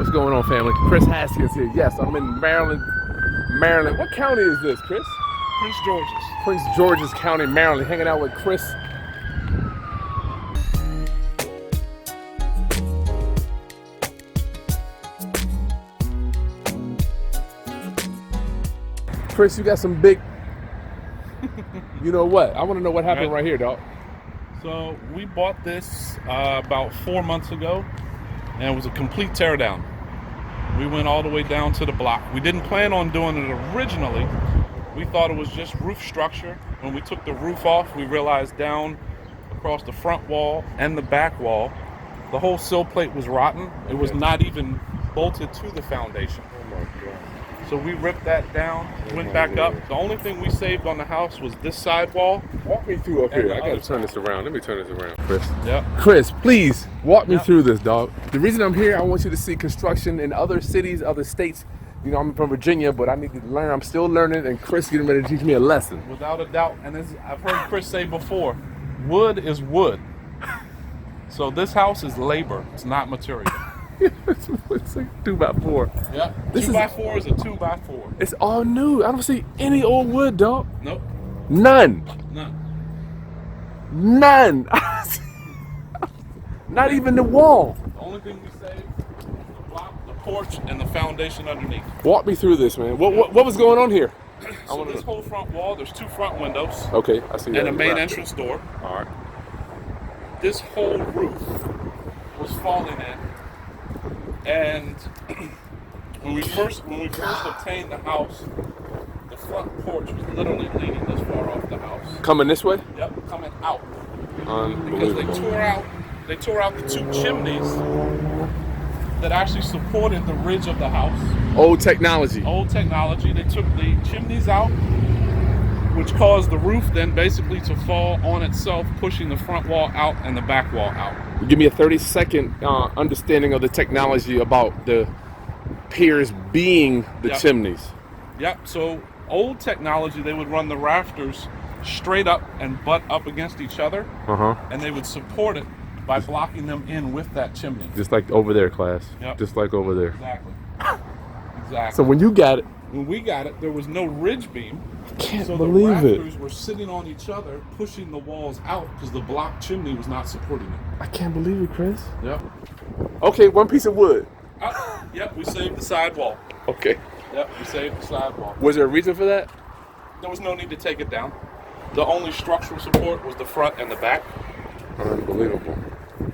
What's going on, family? Chris Haskins here. Yes, I'm in Maryland. Maryland. What county is this, Chris? Prince George's. Prince George's County, Maryland. Hanging out with Chris. Chris, you got some big. You know what? I want to know what happened right here, dog. So we bought this about 4 months ago, and it was a complete teardown. We went all the way down to the block. We didn't plan on doing it originally. We thought it was just roof structure. When we took the roof off, we realized down across the front wall and the back wall, the whole sill plate was rotten. It was not even bolted to the foundation. Oh my God. So we ripped that down, went back up. The only thing we saved on the house was this side wall. Walk me through up here. I gotta turn this around. Let me turn this around, Chris. Yep. Chris, please walk me through this, dog. The reason I'm here, I want you to see construction in other cities, other states. You know, I'm from Virginia, but I need to learn. I'm still learning, and Chris getting ready to teach me a lesson. Without a doubt. And as I've heard Chris say before, wood is wood. So this house is labor. It's not material. It's like 2x4. Yeah. This 2x4 is a 2x4. It's all new. I don't see any old wood, dog. Nope. None. None. Not even the wall. The only thing we saved was the block, the porch, and the foundation underneath. Walk me through this, man. What was going on here? So this whole front wall, there's 2 front windows. Okay, I see that. And a main entrance door. All right. This whole roof was falling in. And when we first obtained the house, the front porch was literally leaning this far off the house. Coming this way? Yep, coming out. Because Unbelievable. they tore out the 2 chimneys that actually supported the ridge of the house. Old technology. Old technology. They took the chimneys out, which caused the roof then basically to fall on itself, pushing the front wall out and the back wall out. Give me a 30-second understanding of the technology about the piers being the chimneys. Yep, so old technology, they would run the rafters straight up and butt up against each other, and they would support it by blocking them in with that chimney. Just like over there, class. Yep. Just like over there. Exactly. Exactly. So when you got it, When we got it, there was no ridge beam. Can't so believe the it. rafters were sitting on each other, pushing the walls out because the block chimney was not supporting it. I can't believe it, Chris. Yep. Okay, one piece of wood. Yep, we saved the sidewall. Okay. Yep, we saved the sidewall. Was there a reason for that? There was no need to take it down. The only structural support was the front and the back. Unbelievable.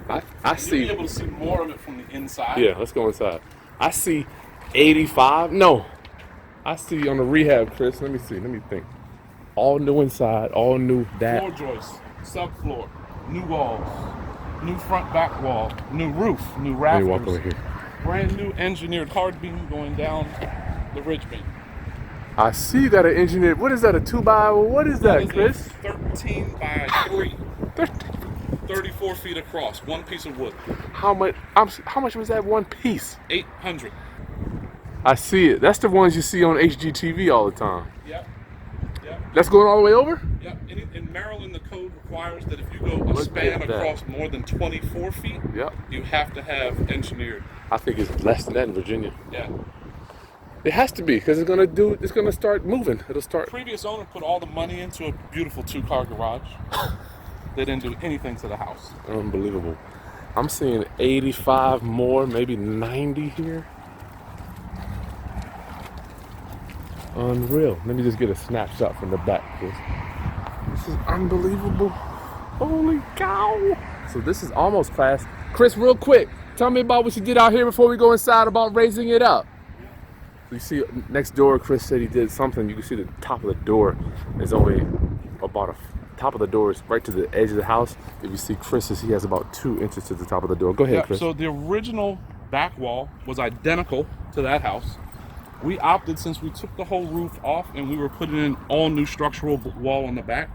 I see. You'll be able to see more of it from the inside. Yeah, let's go inside. I see 85. No. I see on the rehab, Chris. Let me see. Let me think. All new inside. All new that. Floor joists, subfloor, new walls, new front back wall, new roof, new rafters. Let me walk over here. Brand new engineered hard beam going down the ridge beam. I see that an engineered. What is that? A 2x? What is that, Chris? 13 by 3. 34 feet across. One piece of wood. How much? How much was that one piece? 800. I see it. That's the ones you see on HGTV all the time. Yep. Yep. That's going all the way over? Yep. In Maryland, the code requires that if you go a span across more than 24 feet, you have to have engineered. I think it's less than that in Virginia. Yeah. It has to be because it's gonna start moving. It'll start. Previous owner put all the money into a beautiful 2-car garage. They didn't do anything to the house. Unbelievable. I'm seeing 85 more, maybe 90 here. Unreal. Let me just get a snapshot from the back, Chris. This is unbelievable. Holy cow. So this is almost class. Chris, real quick, tell me about what you did out here before we go inside about raising it up. So you see next door, Chris said he did something. You can see the top of the door is only about top of the door is right to the edge of the house. If you see Chris's, he has about 2 inches to the top of the door. Go ahead, Chris. So the original back wall was identical to that house. We opted, since we took the whole roof off and we were putting in all new structural wall on the back,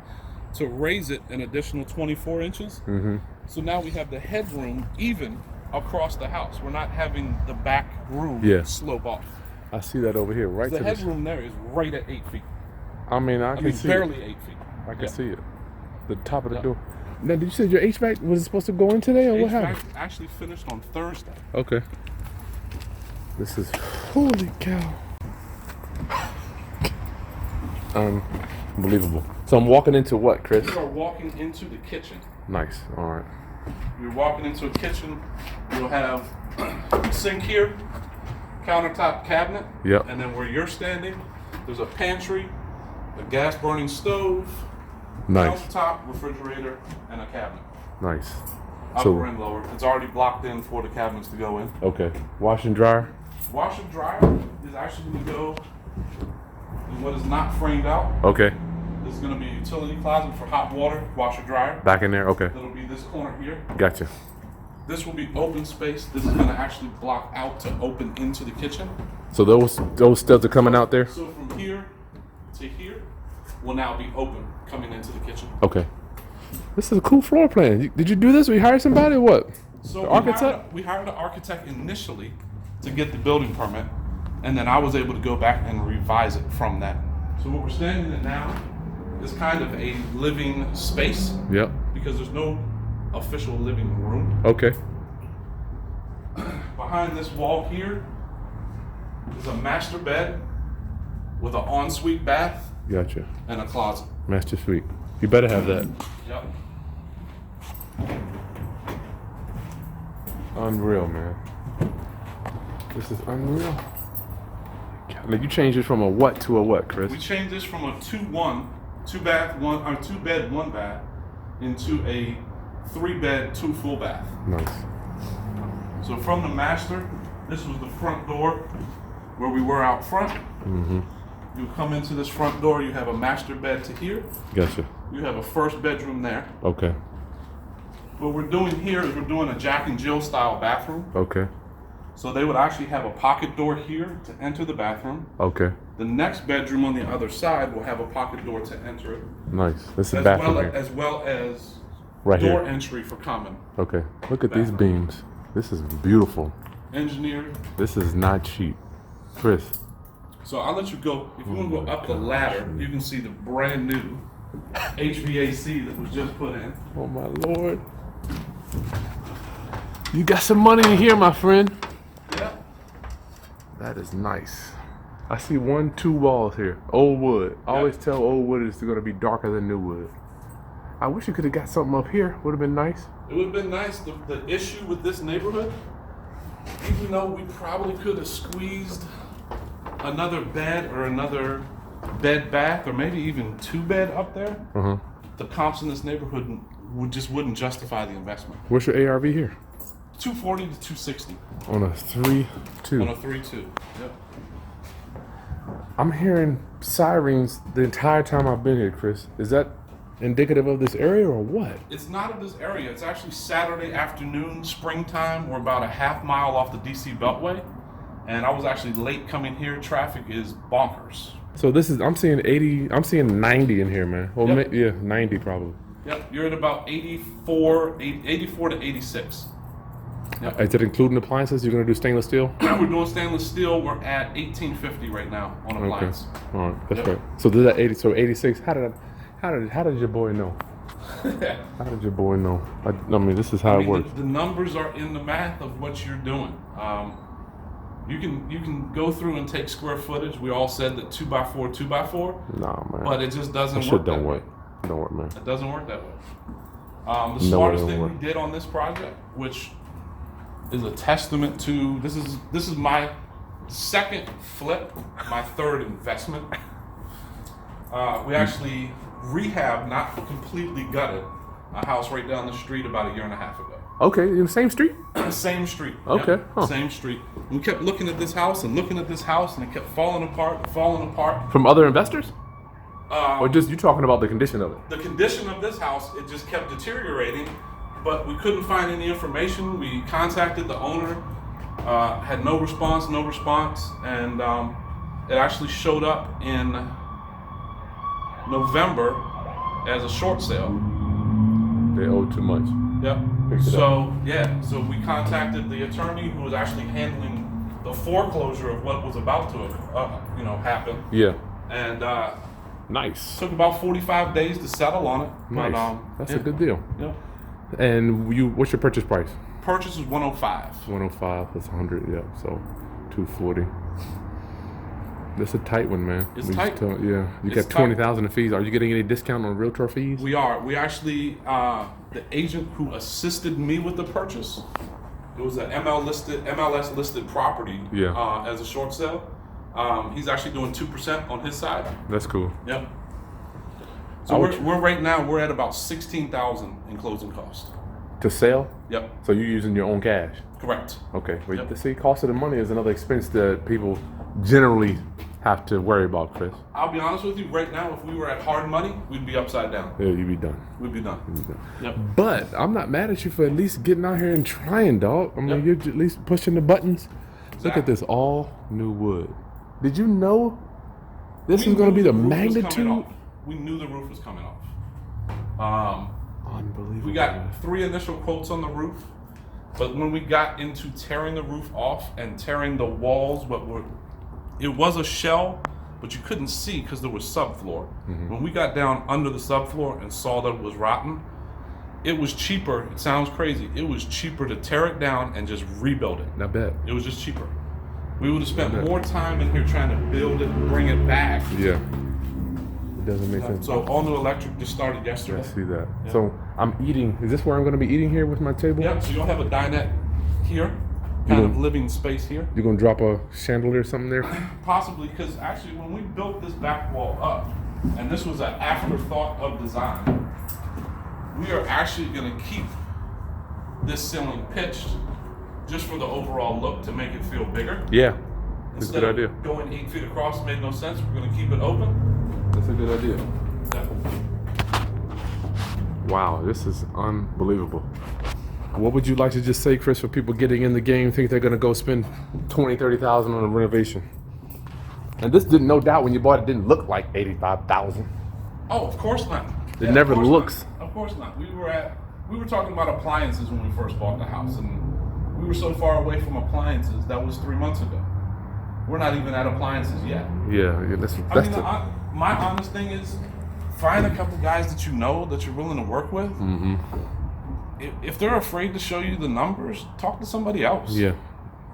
to raise it an additional 24 inches. So now we have the headroom even across the house. We're not having the back room slope off. I see that over here, right? The headroom there is right at 8 feet. I mean, I can see barely it. 8 feet. I can see it. The top of the door. Now, did you say your HVAC was supposed to go in today, or what happened? HVAC actually finished on Thursday. Okay. This is, holy cow. Unbelievable. So I'm walking into what, Chris? You are walking into the kitchen. Nice, all right. You're walking into a kitchen. You'll have a sink here, countertop cabinet. Yep. And then where you're standing, there's a pantry, a gas burning stove, Nice. countertop, refrigerator, and a cabinet. Nice. Upper and lower. It's already blocked in for the cabinets to go in. Okay. Wash and dryer? Wash and dryer is actually going to go in what is not framed out. Okay. This is going to be a utility closet for hot water, washer dryer. Back in there? Okay. That'll be this corner here. Gotcha. This will be open space. This is going to actually block out to open into the kitchen. So those studs are coming out there? So from here to here will now be open coming into the kitchen. Okay. This is a cool floor plan. Did you do this? Or you hired somebody or what? So the architect? We hired an architect initially to get the building permit, and then I was able to go back and revise it from that. So what we're standing in now is kind of a living space. Yep. Because there's no official living room. Okay. Behind this wall here is a master bed with an ensuite bath Gotcha. and a closet. Master suite. You better have that. Yep. Unreal, man. This is unreal. Like you changed it from a what to a what, Chris? We changed this from a 2-1, two bed, one bath, into a 3-bed, 2 full bath. Nice. So from the master, this was the front door where we were out front. Mm-hmm. You come into this front door, you have a master bed to here. Gotcha. You have a first bedroom there. Okay. What we're doing here is we're doing a Jack and Jill style bathroom. Okay. So they would actually have a pocket door here to enter the bathroom. Okay. The next bedroom on the other side will have a pocket door to enter it. Nice. This is a bathroom here. As well as Right door here. entry for common. Okay. Look at these Bathroom. beams. This is beautiful. Engineered. This is not cheap. Chris. So I'll let you go. If you want to go up the ladder, you can see the brand new HVAC that was just put in. Oh my Lord. You got some money in here, my friend. Yeah. That is nice. I see 2 walls here. Old wood. I always tell old wood is going to be darker than new wood. I wish you could have got something up here. Would have been nice. It would have been nice. The issue with this neighborhood, even though we probably could have squeezed another bed or another bed bath or maybe even 2 bed up there, the comps in this neighborhood wouldn't justify the investment. What's your ARV here? 240 to 260 On a 3-2. on a 3-2. Yep. I'm hearing sirens the entire time I've been here, Chris. Is that indicative of this area or what? It's not of this area. It's actually Saturday afternoon, springtime. We're about a half mile off the DC Beltway, and I was actually late coming here. Traffic is bonkers. So this is, I'm seeing 80, I'm seeing 90 in here, man. Well, Yep. yeah, 90 probably. Yep, you're at about 84 to 86. Yep. Is it including appliances? You're gonna do stainless steel? We're doing stainless steel. We're at 1850 right now on appliance. Okay. All right, that's Yep. right. So this is at 80, so 86. How did your boy know? How did your boy know? I mean, this is how it works. The numbers are in the math of what you're doing. You can go through and take square footage. We all said that 2x4, 2x4. Nah, man. But it just doesn't That work shit don't that work. way. Don't work, man. It doesn't work that way. The No, it smartest don't thing work. we did on this project, which is a testament to this is my second flip, my third investment. We actually rehab, not completely gutted, a house right down the street about 1.5 years ago. Okay, in the same street? Same street. Okay, Yep, huh. Same street. We kept looking at this house and looking at this house, and it kept falling apart. From other investors? Um, Or just you talking about the condition of it? The condition of this house, it just kept deteriorating, but we couldn't find any information. We contacted the owner, had no response, and it actually showed up in November as a short sale. They owe too much. Yep. Picked it So we contacted the attorney who was actually handling the foreclosure of what was about to happen, Yeah. and Nice. took about 45 days to settle on it. Nice. But, That's yeah. a good deal. Yep. And what's your purchase price? Purchase was 105. 105 plus 100, yeah. So 240. That's a tight one, man. It's tight. You It's got 20,000 in fees. Are you getting any discount on realtor fees? We are. We actually, the agent who assisted me with the purchase, it was an MLS listed property. Yeah. As a short sale. He's actually doing 2% on his side. That's cool. Yep. So we're right now we're at about 16,000 in closing cost. To sell? Yep. So you're using your own cash? Correct. Okay. Well, Yep. see, cost of the money is another expense that people generally have to worry about, Chris. I'll be honest with you. Right now, if we were at hard money, we'd be upside down. Yeah, you'd be done. We'd be done. Yep. But I'm not mad at you for at least getting out here and trying, dog. I mean, you're at least pushing the buttons. Exactly. Look at this, all new wood. Did you know this is going to be the magnitude? We knew the roof was coming off. Unbelievable. We got 3 initial quotes on the roof, but when we got into tearing the roof off and tearing the walls, it was a shell, but you couldn't see because there was subfloor. When we got down under the subfloor and saw that it was rotten, it was cheaper. It sounds crazy. It was cheaper to tear it down and just rebuild it. I bet. It was just cheaper. We would have spent more time in here trying to build it and bring it back. Yeah. It doesn't make sense. So all new electric just started yesterday. I see that. Yeah. So I'm eating. Is this where I'm going to be eating here with my table? Yep, so you'll have a dinette here, kind of living space here. You're going to drop a chandelier or something there? Possibly, because actually when we built this back wall up, and this was an afterthought of design, we are actually going to keep this ceiling pitched just for the overall look to make it feel bigger. Yeah. That's a Instead good idea. of going 8 feet across made no sense. We're going to keep it open. That's a good idea. Definitely. Wow, this is unbelievable. What would you like to just say, Chris, for people getting in the game, think they're going to go spend $20,000, $30,000 on a renovation? And this didn't, no doubt, when you bought it, didn't look like $85,000. Oh, of course not. It never looks. Not. Of course not. We were talking about appliances when we first bought the house, and we were so far away from appliances. That was 3 months ago. We're not even at appliances yet. Yeah, My honest thing is, find a couple guys that you know that you're willing to work with. Mm-hmm. If they're afraid to show you the numbers, talk to somebody else. Yeah.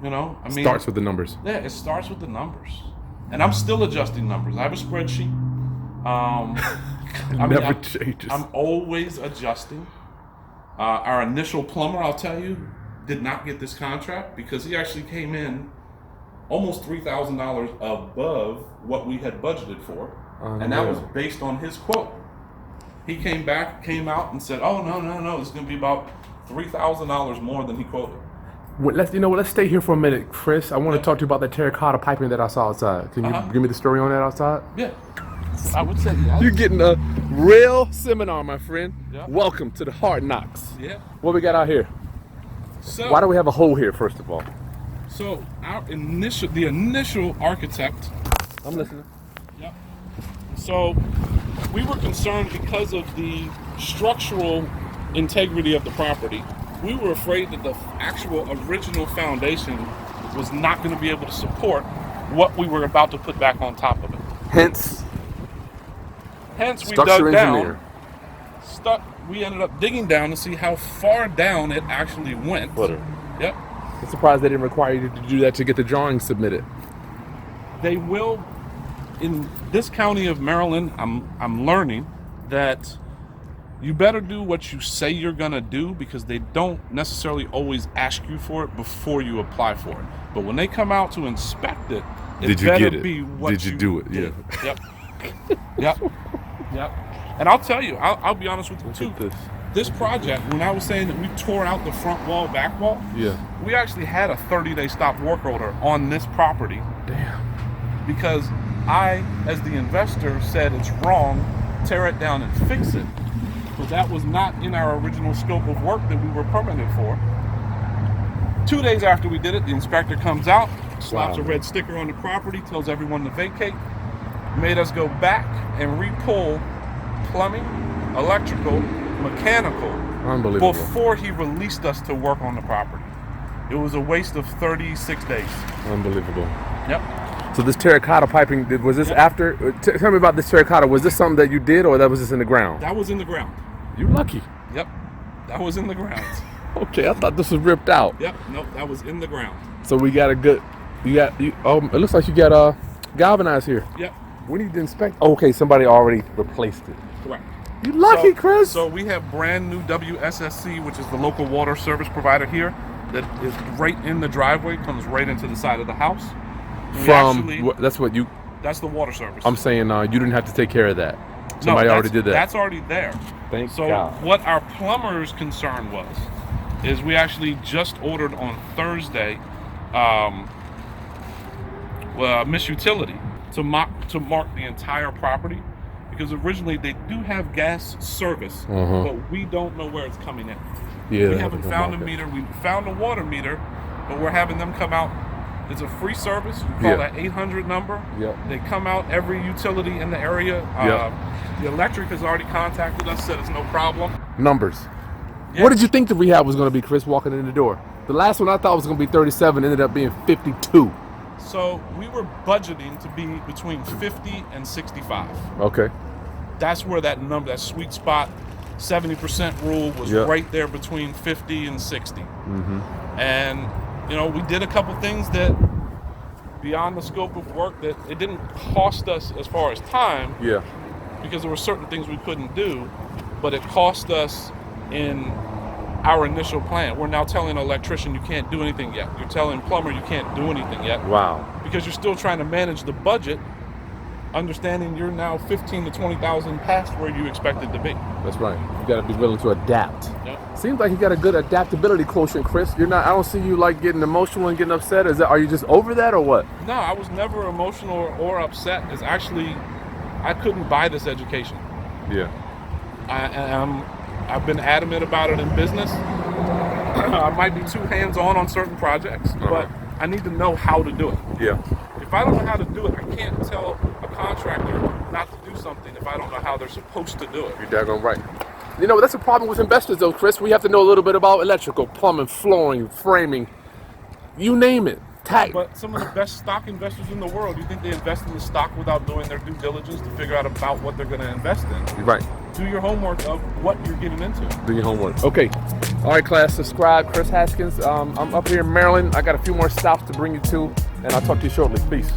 You know, I mean, starts with the numbers. Yeah, it starts with the numbers, and I'm still adjusting numbers. I have a spreadsheet. Never changes. I'm always adjusting. Our initial plumber, I'll tell you, did not get this contract because he actually came in almost $3,000 above what we had budgeted for, and that was based on his quote. He came out and said, "Oh no, it's going to be about $3,000 more than he quoted." Well, let's stay here for a minute, Chris. I want to talk to you about that terracotta piping that I saw outside. Can you give me the story on that outside? Yeah, I would say yes. You're getting a real seminar, my friend. Yeah. Welcome to the Hard Knocks. Yeah. What we got out here? So, why do we have a hole here, first of all? So the initial architect. I'm listening. Yep. So we were concerned because of the structural integrity of the property. We were afraid that the actual original foundation was not going to be able to support what we were about to put back on top of it. Hence we structure dug engineer. down. We ended up digging down to see how far down it actually went. Yep. I'm surprised they didn't require you to do that to get the drawings submitted. They will. In this county of Maryland, I'm learning that you better do what you say you're gonna do because they don't necessarily always ask you for it before you apply for it. But when they come out to inspect it, Did you better get it? be what Did you do it? did. Yeah. Yep. Yep. And I'll tell you, I'll be honest with you too. This project, when I was saying that we tore out the front wall, back wall, we actually had a 30-day stop work order on this property. Damn. Because I, as the investor, said it's wrong, tear it down and fix it. But that was not in our original scope of work that we were permitted for. 2 days after we did it, the inspector comes out, slaps a red sticker on the property, tells everyone to vacate, made us go back and re-pull plumbing, electrical, mechanical, unbelievable, before he released us to work on the property. It was a waste of 36 days. Unbelievable. Yep. So this terracotta piping, was this after? Tell me about this terracotta. Was this something that you did, or that was just in the ground? That was in the ground. You lucky. Yep. That was in the ground. Okay, I thought this was ripped out. Yep. Nope. That was in the ground. So we got a good It looks like you got galvanized here. Yep. We need to inspect. Oh, okay, somebody already replaced it. Correct. You lucky, Chris. So we have brand new WSSC, which is the local water service provider here, that is right in the driveway, comes right into the side of the house. That's the water service. I'm saying you didn't have to take care of that. Somebody already did that. That's already there. Thank So God. what our plumber's concern is we actually just ordered on Thursday Miss Utility to mark the entire property, because originally they do have gas service, but we don't know where it's coming in. Yeah, we haven't found a meter. We found a water meter, but we're having them come out. It's a free service. You call that 800 number. Yep. They come out, every utility in the area. The electric has already contacted us, said it's no problem. Numbers. Yeah. What did you think the rehab was going to be, Chris, walking in the door? The last one I thought was going to be 37, ended up being 52. So we were budgeting to be between 50 and 65. Okay. That's where that number, that sweet spot, 70% rule was right there between 50 and 60. And we did a couple things that beyond the scope of work that it didn't cost us as far as time. Yeah. Because there were certain things we couldn't do, but it cost us in our initial plan. We're now telling an electrician you can't do anything yet. You're telling plumber you can't do anything yet. Wow. Because you're still trying to manage the budget, understanding you're now 15 to 20,000 past where you expected to be. That's right. You got to be willing to adapt. Yep. Seems like you got a good adaptability quotient, Chris. I don't see you like getting emotional and getting upset. Are you just over that or what? No, I was never emotional or upset. It's actually, I couldn't buy this education. Yeah. I've been adamant about it in business. I might be too hands-on on certain projects, but I need to know how to do it. Yeah. If I don't know how to do it, I can't tell a contractor not to do something if I don't know how they're supposed to do it. You're daggone right. That's a problem with investors, though, Chris. We have to know a little bit about electrical, plumbing, flooring, framing, you name it. But some of the best stock investors in the world, you think they invest in the stock without doing their due diligence to figure out about what they're going to invest in? Right. Do your homework of what you're getting into. Do your homework. Okay. All right, class, subscribe. Chris Haskins. I'm up here in Maryland. I got a few more stops to bring you to, and I'll talk to you shortly. Peace.